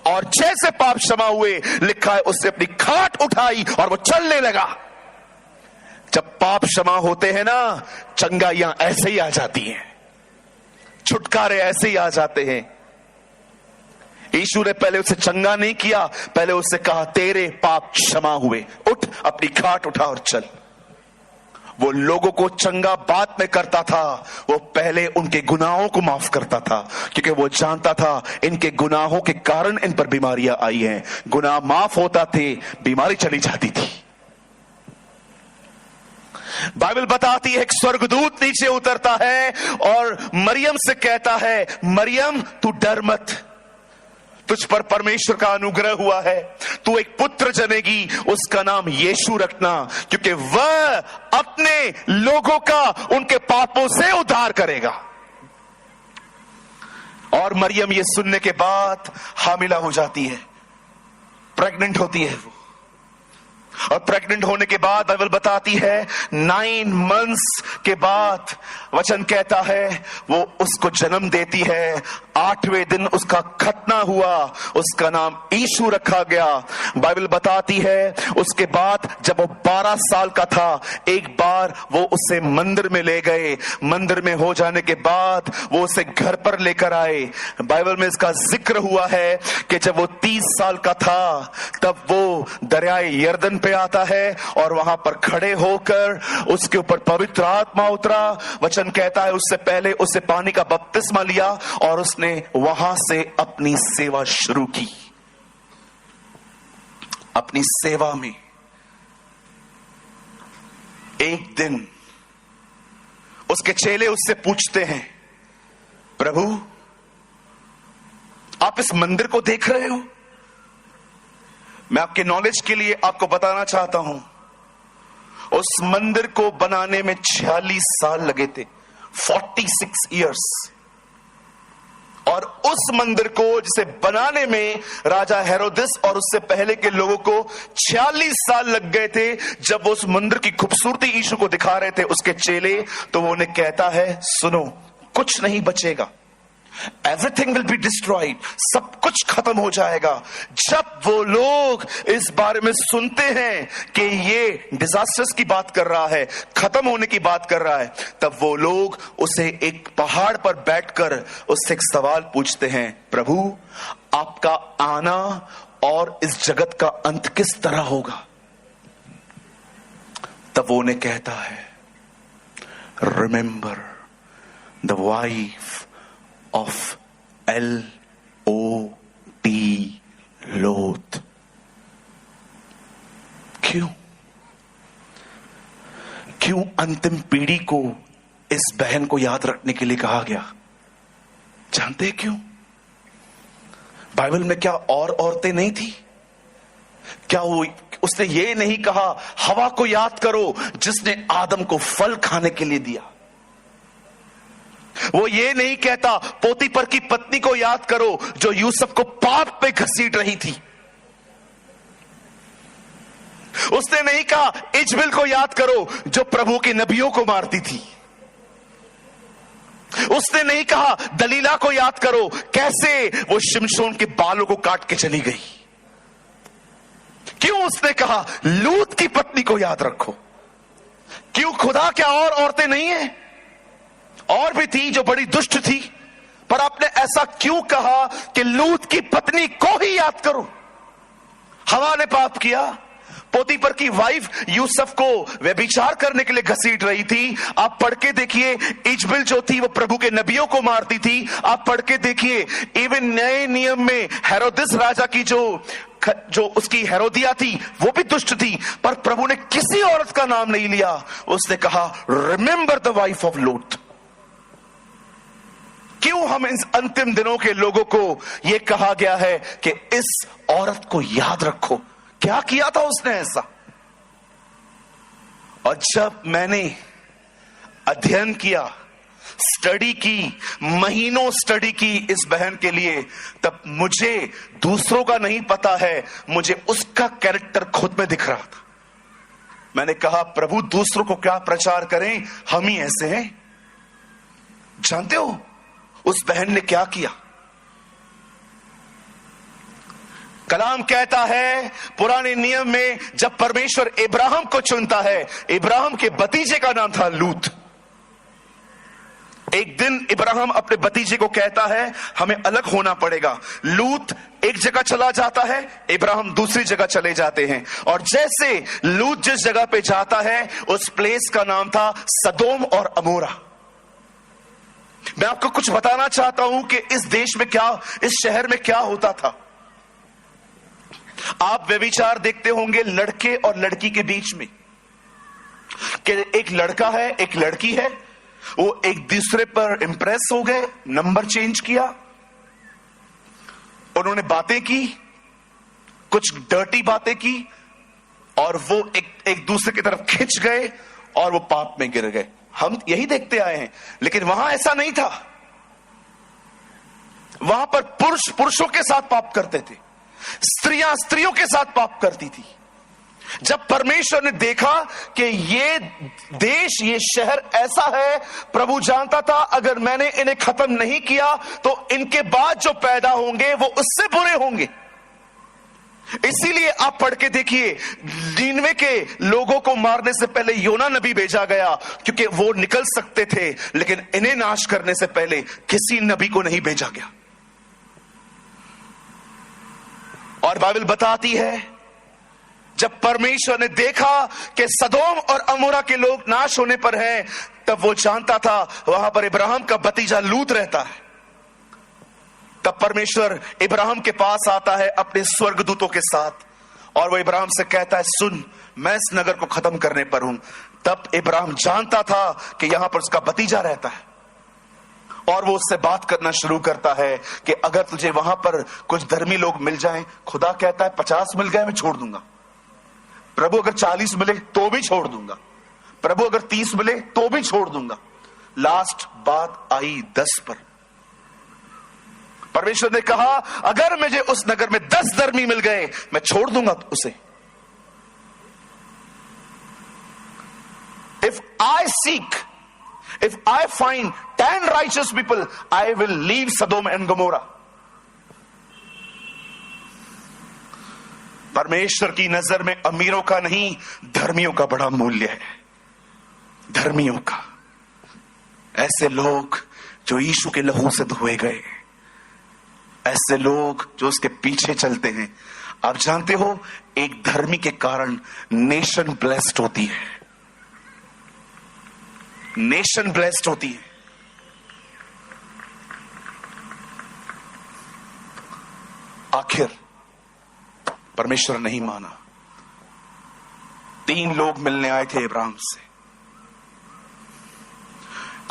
और जैसे पाप क्षमा हुए, लिखा है उसने अपनी खाट उठाई और वो चलने लगा। जब पाप क्षमा होते हैं ना, चंगाइयां ऐसे ही आ जाती हैं, छुटकारे ऐसे ही आ जाते हैं। यीशु ने पहले उसे चंगा नहीं किया, पहले उससे कहा तेरे पाप क्षमा हुए, उठ अपनी खाट उठा और चल। वो लोगों को चंगा बात में करता था, वो पहले उनके गुनाहों को माफ करता था, क्योंकि वो जानता था इनके गुनाहों के कारण इन पर बीमारियां आई हैं। गुनाह माफ होता थे, बीमारी चली जाती थी। बाइबल बताती है एक स्वर्गदूत नीचे उतरता है और मरियम से कहता है, मरियम तू डर मत, तुझ पर परमेश्वर का अनुग्रह हुआ है, तू एक पुत्र जनेगी, उसका नाम यीशु रखना, क्योंकि वह अपने लोगों का उनके पापों से उद्धार करेगा। और मरियम ये सुनने के बाद हामिला हो जाती है, प्रेग्नेंट होती है वो। और प्रेग्नेंट होने के बाद बाइबल बताती है 9 मंथ्स के बाद वचन कहता है वो उसको जन्म देती है। 8वें दिन उसका खतना हुआ, उसका नाम यीशु रखा गया। बाइबल बताती है उसके बाद जब वो 12 साल का था, एक बार वो उसे मंदिर में ले गए। मंदिर में हो जाने के बाद वो उसे घर पर लेकर आए। बाइबल में इसका जिक्र हुआ है कि जब वो 30 साल का था, तब वो दरियाए यर्दन पे आता है और वहां पर खड़े होकर उसके ऊपर पवित्र आत्मा उतरा। वचन कहता है उससे पहले उससे पानी का बपतिस्मा लिया और उसने वहां से अपनी सेवा शुरू की। अपनी सेवा में एक दिन उसके चेले उससे पूछते हैं, प्रभु आप इस मंदिर को देख रहे हो? मैं आपके नॉलेज के लिए आपको बताना चाहता हूं, उस मंदिर को बनाने में 46 साल लगे थे, 46 इयर्स। और उस मंदिर को जिसे बनाने में राजा हेरोदिस और उससे पहले के लोगों को 46 साल लग गए थे। जब वो उस मंदिर की खूबसूरती यीशु को दिखा रहे थे उसके चेले, तो वो उन्हें कहता है, सुनो कुछ नहीं बचेगा, एवरीथिंग विल बी डिस्ट्रॉयड, सब कुछ खत्म हो जाएगा। जब वो लोग इस बारे में सुनते हैं कि ये डिजास्टर्स की बात कर रहा है, खत्म होने की बात कर रहा है, तब वो लोग उसे एक पहाड़ पर बैठकर उससे एक सवाल पूछते हैं, प्रभु आपका आना और इस जगत का अंत किस तरह होगा? तब वो उन्हें कहता है, remember the wife of L-O-T, लोथ। क्यों अंतिम पीढ़ी को इस बहन को याद रखने के लिए कहा गया? जानते हैं क्यों? बाइबल में क्या और औरतें नहीं थी? क्या उसने ये नहीं कहा हवा को याद करो जिसने आदम को फल खाने के लिए दिया? वो ये नहीं कहता पोतीफर की पत्नी को याद करो जो यूसुफ को पाप पे घसीट रही थी? उसने नहीं कहा इजबेल को याद करो जो प्रभु के नबियों को मारती थी? उसने नहीं कहा दलीला को याद करो कैसे वो शिमशोन के बालों को काट के चली गई? क्यों उसने कहा लूत की पत्नी को याद रखो? क्यों? खुदा क्या और औरतें नहीं है? और भी थी जो बड़ी दुष्ट थी, पर आपने ऐसा क्यों कहा कि लूत की पत्नी को ही याद करो? हवा ने पाप किया, पोतीफर की वाइफ यूसुफ को व्यभिचार करने के लिए घसीट रही थी। आप पढ़ के देखिए, इजबेल जो थी वो प्रभु के नबियों को मारती थी। आप पढ़ के देखिए, इवन नए नियम में हेरोदिस राजा की जो उसकी हेरोदिया थी वो भी दुष्ट थी, पर प्रभु ने किसी औरत का नाम नहीं लिया। उसने कहा रिमेंबर द वाइफ ऑफ लूत। क्यों हम इन अंतिम दिनों के लोगों को यह कहा गया है कि इस औरत को याद रखो? क्या किया था उसने ऐसा? और जब मैंने अध्ययन किया, स्टडी की, महीनों स्टडी की इस बहन के लिए, तब मुझे दूसरों का नहीं पता है, मुझे उसका कैरेक्टर खुद में दिख रहा था। मैंने कहा प्रभु दूसरों को क्या प्रचार करें, हम ही ऐसे हैं। जानते हो उस बहन ने क्या किया? कलाम कहता है पुराने नियम में जब परमेश्वर इब्राहिम को चुनता है, इब्राहिम के भतीजे का नाम था लूत। एक दिन इब्राहिम अपने भतीजे को कहता है हमें अलग होना पड़ेगा। लूत एक जगह चला जाता है, इब्राहिम दूसरी जगह चले जाते हैं। और जैसे लूत जिस जगह पे जाता है उस प्लेस का नाम था सदोम और अमोरा। मैं आपको कुछ बताना चाहता हूं कि इस देश में क्या, इस शहर में क्या होता था। आप व्यभिचार देखते होंगे लड़के और लड़की के बीच में, कि एक लड़का है एक लड़की है, वो एक दूसरे पर इंप्रेस हो गए, नंबर चेंज किया, उन्होंने बातें की, कुछ डर्टी बातें की, और वो एक दूसरे की तरफ खिंच गए और वो पाप में गिर गए। हम यही देखते आए हैं, लेकिन वहां ऐसा नहीं था। वहां पर पुरुष पुरुषों के साथ पाप करते थे, स्त्रियां स्त्रियों के साथ पाप करती थी। जब परमेश्वर ने देखा कि ये देश, ये शहर ऐसा है, प्रभु जानता था अगर मैंने इन्हें खत्म नहीं किया तो इनके बाद जो पैदा होंगे वो उससे बुरे होंगे। इसीलिए आप पढ़ के देखिए, नीनवे के लोगों को मारने से पहले योना नबी भेजा गया, क्योंकि वो निकल सकते थे, लेकिन इन्हें नाश करने से पहले किसी नबी को नहीं भेजा गया। और बाइबल बताती है जब परमेश्वर ने देखा कि सदोम और अमोरा के लोग नाश होने पर हैं, तब वो जानता था वहां पर इब्राहिम का भतीजा लूत रहता है। तब परमेश्वर इब्राहिम के पास आता है अपने स्वर्गदूतों के साथ, और वो इब्राहिम से कहता है सुन, मैं इस नगर को खत्म करने पर हूं। तब इब्राहिम जानता था कि यहां पर उसका भतीजा रहता है, और वो उससे बात करना शुरू करता है कि अगर तुझे वहां पर कुछ धर्मी लोग मिल जाएं, खुदा कहता है 50 मिल गए मैं छोड़ दूंगा, प्रभु अगर 40 मिले तो भी छोड़ दूंगा, प्रभु अगर 30 मिले तो भी छोड़ दूंगा। लास्ट बात आई 10 पर। परमेश्वर ने कहा अगर मुझे उस नगर में 10 धर्मी मिल गए मैं छोड़ दूंगा उसे। If I find 10 righteous people, I will leave Sodom and Gomorrah. परमेश्वर की नजर में अमीरों का नहीं, धर्मियों का बड़ा मूल्य है। धर्मियों का, ऐसे लोग जो यीशु के लहू से धोए गए, ऐसे लोग जो उसके पीछे चलते हैं। आप जानते हो एक धर्मी के कारण नेशन ब्लेस्ड होती है, नेशन ब्लेस्ड होती है। आखिर परमेश्वर नहीं माना। 3 लोग मिलने आए थे इब्राहिम से,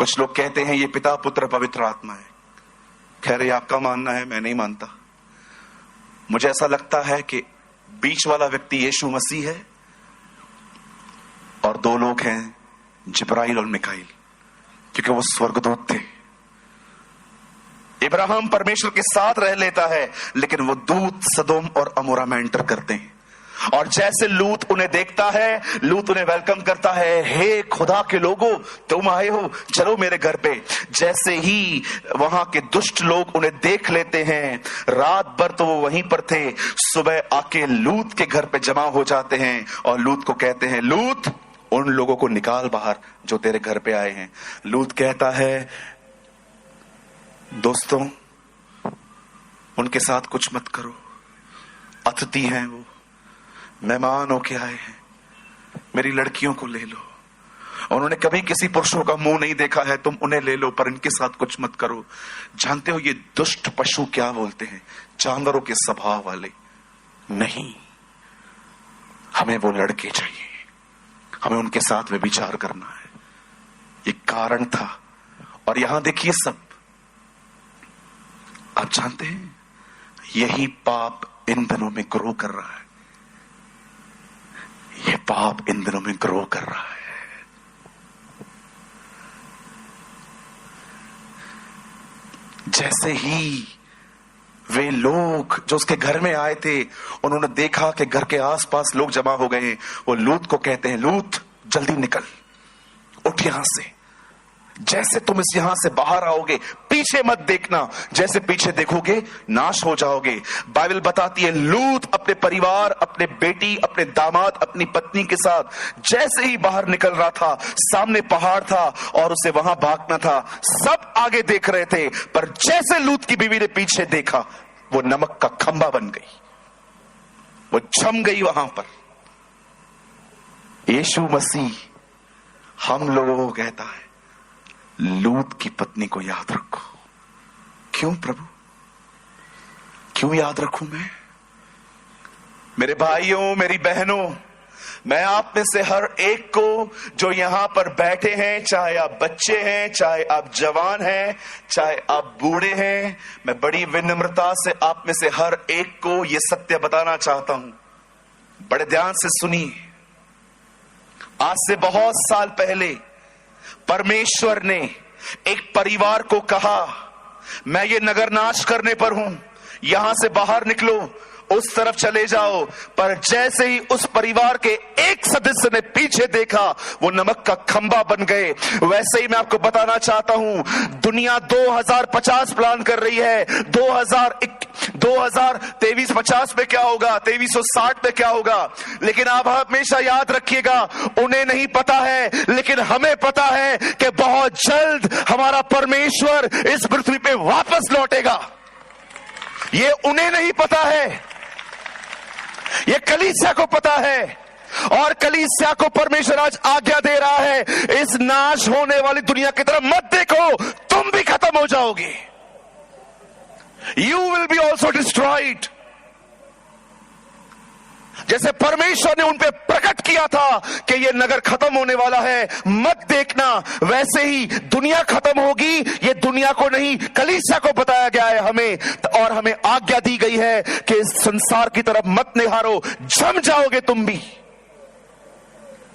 कुछ लोग कहते हैं ये पिता पुत्र पवित्र आत्मा है। खैर, ये आपका मानना है, मैं नहीं मानता। मुझे ऐसा लगता है कि बीच वाला व्यक्ति यीशु मसीह है और दो लोग हैं, जिब्राइल और मिकाइल, क्योंकि वो स्वर्गदूत थे। इब्राहिम परमेश्वर के साथ रह लेता है, लेकिन वो दूत सदोम और अमोरा में एंटर करते हैं। और जैसे लूत उन्हें देखता है, लूत उन्हें वेलकम करता है, हे खुदा के लोगों, तुम आए हो, चलो मेरे घर पे। जैसे ही वहां के दुष्ट लोग उन्हें देख लेते हैं, रात भर तो वो वहीं पर थे, सुबह आके लूत के घर पे जमा हो जाते हैं और लूत को कहते हैं, लूत उन लोगों को निकाल बाहर जो तेरे घर पे आए हैं। लूत कहता है, दोस्तों उनके साथ कुछ मत करो, अतिथि हैं वो, मेहमान होके आए हैं, मेरी लड़कियों को ले लो। उन्होंने कभी किसी पुरुषों का मुंह नहीं देखा है, तुम उन्हें ले लो, पर इनके साथ कुछ मत करो। जानते हो ये दुष्ट पशु क्या बोलते हैं? जानवरों के स्वभाव वाले। नहीं, हमें वो लड़के चाहिए, हमें उनके साथ व्यभिचार करना है। ये कारण था। और यहां देखिए सब, आप जानते हैं यही पाप इन दिनों में ग्रो कर रहा है। ये पाप इन दिनों में ग्रो कर रहा है। जैसे ही वे लोग जो उसके घर में आए थे, उन्होंने देखा कि घर के आसपास लोग जमा हो गए हैं, वो लूत को कहते हैं, लूत जल्दी निकल, उठ यहां से। जैसे तुम इस यहां से बाहर आओगे, पीछे मत देखना, जैसे पीछे देखोगे नाश हो जाओगे। बाइबल बताती है लूत अपने परिवार, अपने बेटी, अपने दामाद, अपनी पत्नी के साथ जैसे ही बाहर निकल रहा था, सामने पहाड़ था और उसे वहां भागना था। सब आगे देख रहे थे, पर जैसे लूत की बीवी ने पीछे देखा, वो नमक का खंबा बन गई, वो जम गई वहां पर। यीशु मसीह हम लोगों को कहता है, लूत की पत्नी को याद रखो। क्यों प्रभु, क्यों याद रखूं मैं? मेरे भाइयों, मेरी बहनों, मैं आप में से हर एक को जो यहां पर बैठे हैं, चाहे आप बच्चे हैं, चाहे आप जवान हैं, चाहे आप बूढ़े हैं, मैं बड़ी विनम्रता से आप में से हर एक को यह सत्य बताना चाहता हूं। बड़े ध्यान से सुनिए। आज से बहुत साल पहले परमेश्वर ने एक परिवार को कहा, मैं ये नगर नाश करने पर हूं, यहां से बाहर निकलो, उस तरफ चले जाओ। पर जैसे ही उस परिवार के एक सदस्य ने पीछे देखा, वो नमक का खंबा बन गए। वैसे ही मैं आपको बताना चाहता हूं, दुनिया 2050 प्लान कर रही है, 2023-50 में क्या होगा, 2360 में क्या होगा। लेकिन आप हमेशा याद रखिएगा, उन्हें नहीं पता है, लेकिन हमें पता है कि बहुत जल्द हमारा परमेश्वर इस पृथ्वी पे वापस लौटेगा। ये उन्हें नहीं पता है, ये कलीसिया को पता है। और कलीसिया को परमेश्वर आज आज्ञा दे रहा है, इस नाश होने वाली दुनिया की तरफ मत देखो, तुम भी खत्म हो जाओगे। You will be also destroyed। जैसे परमेश्वर ने उन पे प्रकट किया था कि ये नगर खत्म होने वाला है, मत देखना, वैसे ही दुनिया खत्म होगी। ये दुनिया को नहीं, कलीसिया को बताया गया है हमें, और हमें आज्ञा दी गई है कि इस संसार की तरफ मत निहारो, जम जाओगे तुम भी।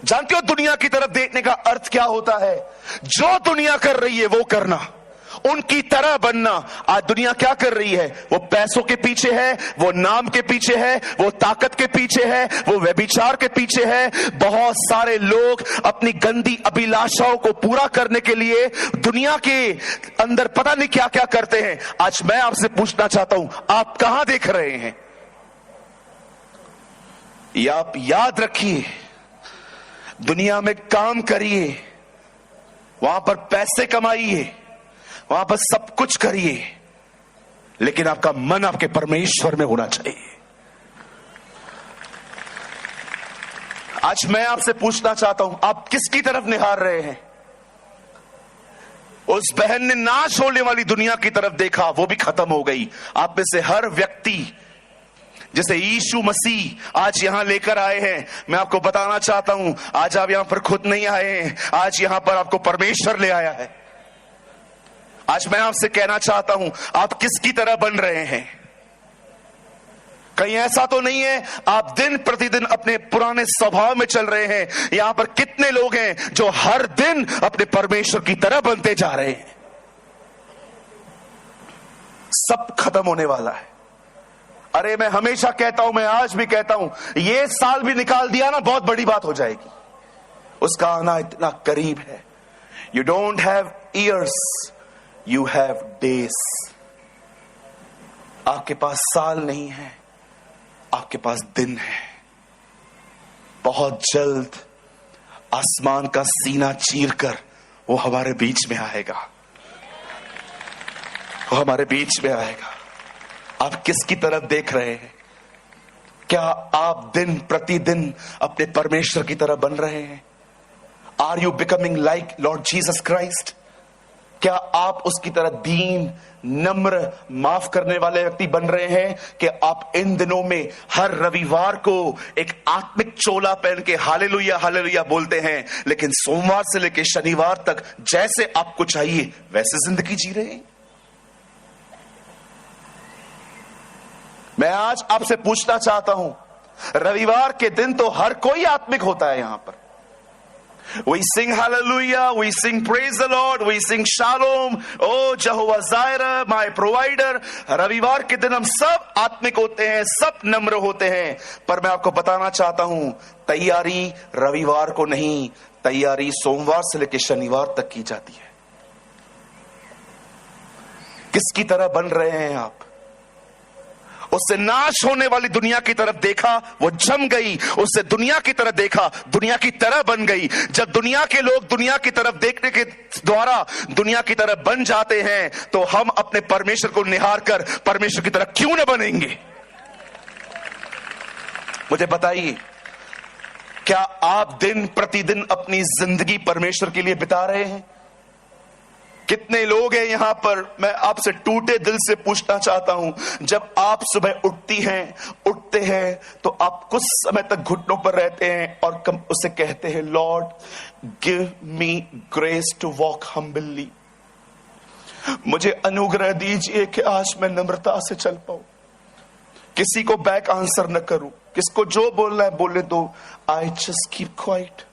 जानते हो दुनिया की तरफ देखने का अर्थ क्या होता है? जो दुनिया कर रही है वो करना, उनकी तरह बनना। आज दुनिया क्या कर रही है? वो पैसों के पीछे है, वो नाम के पीछे है, वो ताकत के पीछे है, वो व्यभिचार के पीछे है। बहुत सारे लोग अपनी गंदी अभिलाषाओं को पूरा करने के लिए दुनिया के अंदर पता नहीं क्या क्या करते हैं। आज मैं आपसे पूछना चाहता हूं, आप कहां देख रहे हैं? या आप याद रखिए, दुनिया में काम करिए, वहां पर पैसे कमाइए, वहां पर सब कुछ करिए, लेकिन आपका मन आपके परमेश्वर में होना चाहिए। आज मैं आपसे पूछना चाहता हूं, आप किसकी तरफ निहार रहे हैं? उस बहन ने नाश होने वाली दुनिया की तरफ देखा, वो भी खत्म हो गई। आप में से हर व्यक्ति जैसे यीशु मसीह आज यहां लेकर आए हैं, मैं आपको बताना चाहता हूं, आज आप यहां पर खुद नहीं आए हैं, आज यहां पर आपको परमेश्वर ले आया है। आज मैं आपसे कहना चाहता हूं, आप किसकी तरह बन रहे हैं? कहीं ऐसा तो नहीं है आप दिन प्रतिदिन अपने पुराने स्वभाव में चल रहे हैं? यहां पर कितने लोग हैं जो हर दिन अपने परमेश्वर की तरह बनते जा रहे हैं? सब खत्म होने वाला है। अरे मैं हमेशा कहता हूं, मैं आज भी कहता हूं, ये साल भी निकाल दिया ना, बहुत बड़ी बात हो जाएगी। उसका आना इतना करीब है। You don't have years, you have days. आपके पास साल नहीं है, आपके पास दिन है। बहुत जल्द आसमान का सीना चीरकर वो हमारे बीच में आएगा, वो हमारे बीच में आएगा। आप किसकी तरफ देख रहे हैं? क्या आप दिन प्रतिदिन अपने परमेश्वर की तरह बन रहे हैं? Are you becoming like Lord Jesus Christ? क्या आप उसकी तरह दीन, नम्र, माफ करने वाले व्यक्ति बन रहे हैं? कि आप इन दिनों में हर रविवार को एक आत्मिक चोला पहन के हालेलुया हालेलुया बोलते हैं, लेकिन सोमवार से लेकर शनिवार तक जैसे आपको चाहिए वैसे जिंदगी जी रहे हैं? मैं आज आपसे पूछना चाहता हूं, रविवार के दिन तो हर कोई आत्मिक होता है। यहां पर we sing hallelujah, we sing praise the Lord, we sing shalom, oh Jehovah Jireh, my provider। रविवार के दिन हम सब आत्मिक होते हैं, सब नम्र होते हैं। पर मैं आपको बताना चाहता हूं, तैयारी रविवार को नहीं, तैयारी सोमवार से लेकर शनिवार तक की जाती है। किसकी तरह बन रहे हैं आप? उससे नाश होने वाली दुनिया की तरफ देखा, वो जम गई। उससे दुनिया की तरफ देखा, दुनिया की तरह बन गई। जब दुनिया के लोग दुनिया की तरफ देखने के द्वारा दुनिया की तरफ बन जाते हैं, तो हम अपने परमेश्वर को निहार कर परमेश्वर की तरह क्यों न बनेंगे? मुझे बताइए, क्या आप दिन प्रतिदिन अपनी जिंदगी परमेश्वर के लिए बिता रहे हैं? कितने लोग हैं यहां पर? मैं आपसे टूटे दिल से पूछना चाहता हूं, जब आप सुबह उठते हैं तो आप कुछ समय तक घुटनों पर रहते हैं और उसे कहते हैं, Lord give me grace to walk humbly. मुझे अनुग्रह दीजिए कि आज मैं नम्रता से चल पाऊं, किसी को बैक आंसर न करूं, किसको जो बोलना है बोले दो, आई जस्ट कीप क्वाइट।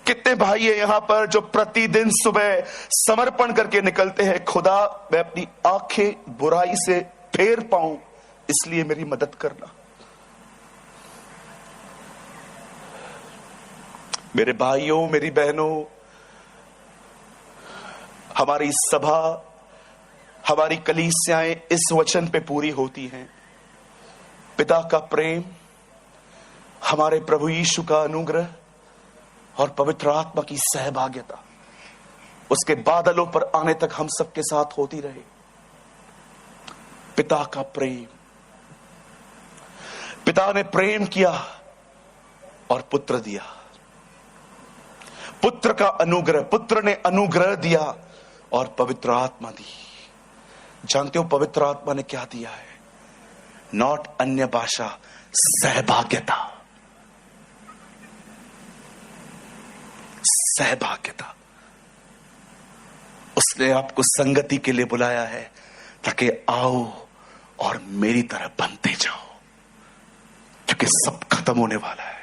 कितने भाई है यहां पर जो प्रतिदिन सुबह समर्पण करके निकलते हैं, खुदा मैं अपनी आंखें बुराई से फेर पाऊं, इसलिए मेरी मदद करना। मेरे भाइयों, मेरी बहनों, हमारी सभा, हमारी कलीसियाएं इस वचन पे पूरी होती हैं। पिता का प्रेम, हमारे प्रभु यीशु का अनुग्रह और पवित्र आत्मा की सहभागिता उसके बादलों पर आने तक हम सबके साथ होती रहे। पिता का प्रेम, पिता ने प्रेम किया और पुत्र दिया। पुत्र का अनुग्रह, पुत्र ने अनुग्रह दिया और पवित्र आत्मा दी। जानते हो पवित्र आत्मा ने क्या दिया है? नॉट अन्य भाषा, सहभागिता। सहभागिता। उसने आपको संगति के लिए बुलाया है ताकि आओ और मेरी तरह बनते जाओ, क्योंकि सब खत्म होने वाला है।